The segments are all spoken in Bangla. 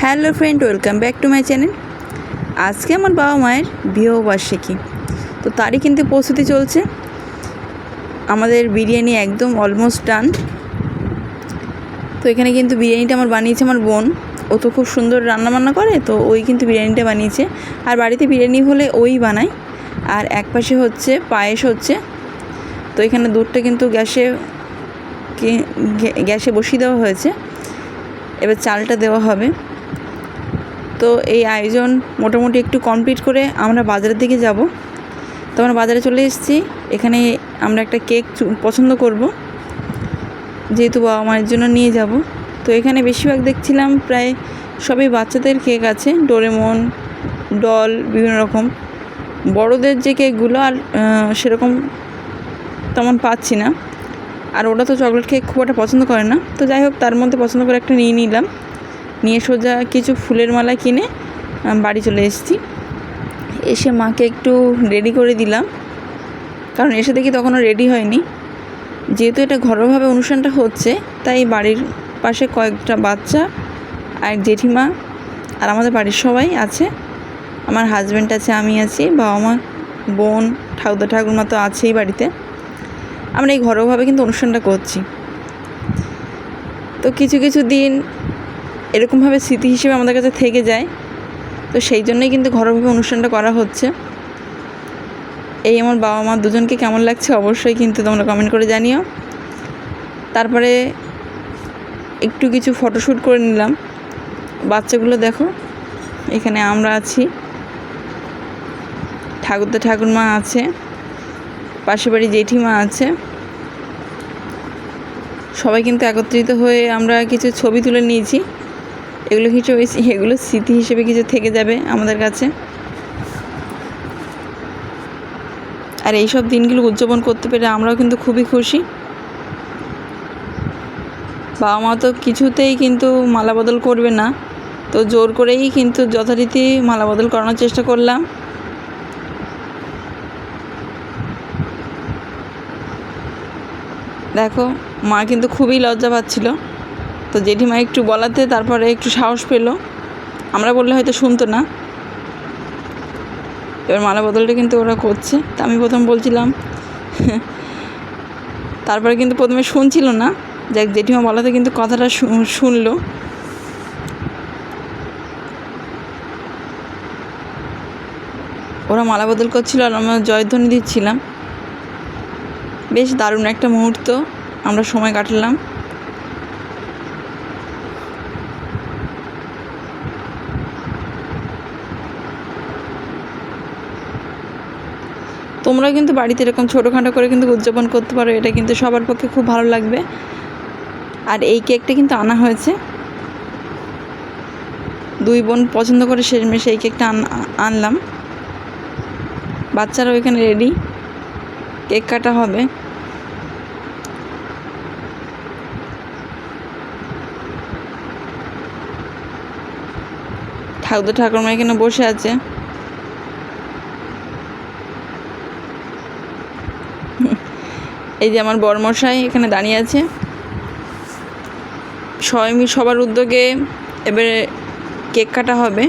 Hello friend, welcome back to my channel. আজকে আমার বাবা মায়ের বিবাহবার্ষিকী, তো তারই কিন্তু প্রস্তুতি চলছে। আমাদের বিরিয়ানি একদম অলমোস্ট ডান। তো এখানে কিন্তু বিরিয়ানিটা আমার বানিয়েছে আমার বোন। ও তো খুব সুন্দর রান্নাবান্না করে, তো ওই কিন্তু বিরিয়ানিটা বানিয়েছে। আর বাড়িতে বিরিয়ানি হলে ওই বানায়। আর এক পাশে হচ্ছে পায়েস হচ্ছে। তো এখানে দুধটা কিন্তু গ্যাসে বসিয়ে দেওয়া হয়েছে, এবার চালটা দেওয়া হবে। তো এই আয়োজন মোটামুটি একটু কমপ্লিট করে আমরা বাজারের দিকে যাব। তো আমরা বাজারে চলে এসেছি। এখানে আমরা একটা কেক পছন্দ করব, যেহেতু বাবা মায়ের জন্য নিয়ে যাব। তো এখানে বেশিরভাগ দেখছিলাম প্রায় সবই বাচ্চাদের কেক আছে, ডোরেমন, ডল, বিভিন্ন রকম। বড়দের যে কেকগুলো আর সেরকম তেমন পাচ্ছি না। আর ওরা তো চকলেট কেক খুব একটা পছন্দ করে না। তো যাই হোক, তার মধ্যে পছন্দ করে একটা নিয়ে নিলাম। নিয়ে সোজা কিছু ফুলের মালা কিনে বাড়ি চলে এসেছি। এসে মাকে একটু রেডি করে দিলাম, কারণ এসে দেখি তখনও রেডি হয়নি। যেহেতু এটা ঘরোয়াভাবে অনুষ্ঠানটা হচ্ছে, তাই বাড়ির পাশে কয়েকটা বাচ্চা আর এক জেঠিমা আর আমাদের বাড়ির সবাই আছে। আমার হাজব্যান্ড আছে, আমি আছি, বাবা মা, বোন, ঠাকুরদা ঠাকুরমা তো আছেই বাড়িতে। আমরা এই ঘরোয়াভাবে কিন্তু অনুষ্ঠানটা করছি। তো কিছু কিছু দিন এরকমভাবে স্মৃতি হিসেবে আমাদের কাছে থেকে যায়। তো সেই জন্যই কিন্তু ঘরোয়াভাবে অনুষ্ঠানটা করা হচ্ছে। এই আমার বাবা মা দুজনকে কেমন লাগছে অবশ্যই কিন্তু তোমরা কমেন্ট করে জানিও। তারপরে একটু কিছু ফটোশ্যুট করে নিলাম। বাচ্চাগুলো দেখো, এখানে আমরা আছি, ঠাকুরদা ঠাকুরমা আছে, পাশের বাড়ি জেঠিমা আছে। সবাই কিন্তু একত্রিত হয়ে আমরা কিছু ছবি তুলে নিয়েছি। এগুলো স্মৃতি হিসেবে কিছু থেকে যাবে আমাদের কাছে। আর এইসব দিনগুলো উদযাপন করতে পেরে আমরাও কিন্তু খুবই খুশি। বাবা মা তো কিছুতেই কিন্তু মালা বদল করবে না, তো জোর করেই কিন্তু যথারীতি মালা বদল করানোর চেষ্টা করলাম। দেখো, মা কিন্তু খুবই লজ্জা পাচ্ছিল। তো জেঠিমা একটু বলাতে তারপরে একটু সাহস পেল। আমরা বললে হয়তো শুনতো না। এবার মালা বদলটা কিন্তু ওরা করছে। তা আমি প্রথম বলছিলাম, তারপরে কিন্তু প্রথমে শুনছিল না। যাক, জেঠিমা বলাতে কিন্তু কথাটা শুনলো। ওরা মালা বদল করছিল আর আমরা জয়ধ্বনি দিচ্ছিলাম। বেশ দারুণ একটা মুহূর্ত আমরা সময় কাটালাম। তোমরা কিন্তু বাড়িতে এরকম ছোটোখাটো করে কিন্তু উদযাপন করতে পারো, এটা কিন্তু সবার পক্ষে খুব ভালো লাগবে। আর এই কেকটা কিন্তু আনা হয়েছে, দুই বোন পছন্দ করে শেষমেশ এই কেকটা আনলাম। বাচ্চারা ওইখানে রেডি, কেক কাটা হবে। ঠাকুরদা ঠাকুরমা এখানে বসে আছে। এই যে আমার বরমশাই এখানে দাঁড়িয়ে আছে। সবার উদ্যোগে এবারে কেক কাটা হবে।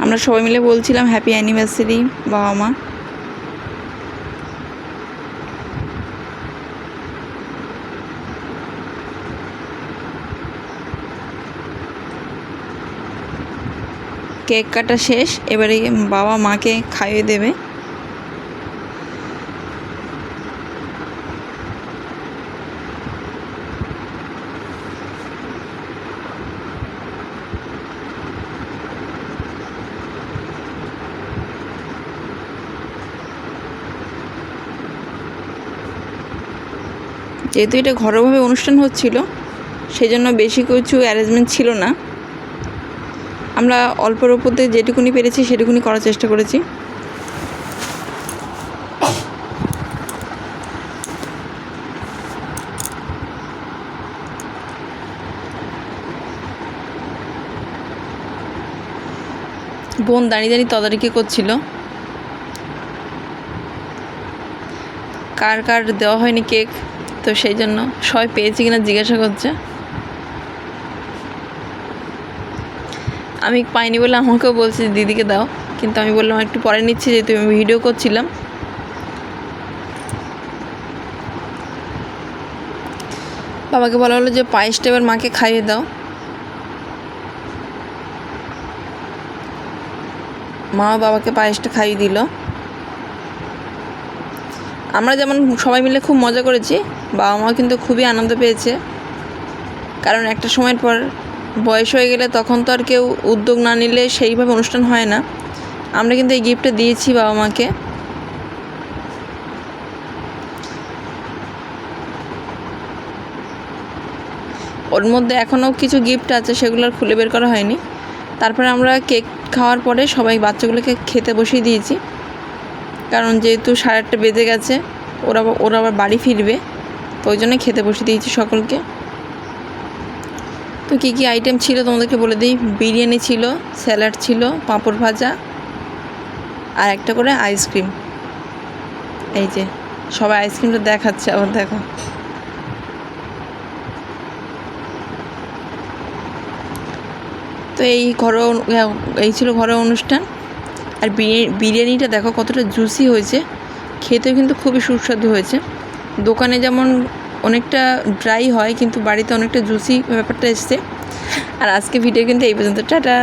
আমরা সবাই মিলে বলছিলাম হ্যাপি অ্যানিভার্সারি বাবা মা। কেক কাটা শেষ, এবারে বাবা মাকে খাইয়ে দেবে। যেহেতু এটা ঘরোয়াভাবে অনুষ্ঠান হচ্ছিল, সেই জন্য বেশি কিছু অ্যারেঞ্জমেন্ট ছিল না। আমরা অল্পের উপরে যেটুকুনি পেরেছি সেটুকুনি করার চেষ্টা করেছি। বোন দাঁড়িয়ে দাঁড়িয়ে তদারকি করছিল কার কার দেওয়া হয়নি কেক, তো সেই জন্য সবাই পেয়েছি কিনা জিজ্ঞাসা করছে। আমি পাইনি বলে আমাকেও বলছে দিদিকে দাও, কিন্তু আমি বললাম একটু পরে নিচ্ছি, যেহেতু আমি ভিডিও করছিলাম। বাবাকে বলা হলো যে পায়েসটা এবার মাকে খাইয়ে দাও। মা বাবাকে পায়েসটা খাইয়ে দিল। আমরা যেমন সবাই মিলে খুব মজা করেছি, বাবা মাও কিন্তু খুবই আনন্দ পেয়েছে, কারণ একটা সময়ের পর বয়স হয়ে গেলে তখন তো আর কেউ উদ্যোগ না নিলে সেইভাবে অনুষ্ঠান হয় না। আমরা কিন্তু এই গিফটটা দিয়েছি বাবা মাকে। ওর মধ্যে এখনও কিছু গিফট আছে, সেগুলো আর খুলে বের করা হয়নি। তারপরে আমরা কেক খাওয়ার পরে সবাই বাচ্চাগুলোকে খেতে বসিয়ে দিয়েছি, কারণ যেহেতু 8:30 বেজে গেছে, ওরা আবার বাড়ি ফিরবে, তো ওই জন্য খেতে বসিয়ে দিয়েছি সকলকে। তো কী কী আইটেম ছিল তোমাদেরকে বলে দিই। বিরিয়ানি ছিল, স্যালাড ছিল, পাঁপড় ভাজা, আর একটা করে আইসক্রিম। এই যে সবাই আইসক্রিমটা দেখাচ্ছে, আবার দেখো। তো এই ছিল ঘরোয়া অনুষ্ঠান। আর বিরিয়ানিটা দেখো কতটা জুসি হয়েছে, খেতেও কিন্তু খুবই সুস্বাদু হয়েছে। দোকানে যেমন অনেকটা ড্রাই হয়, কিন্তু বাড়িতে অনেকটা জুসি ব্যাপারটা এসছে। আর আজকে ভিডিও কিন্তু এই পর্যন্ত, টাটা।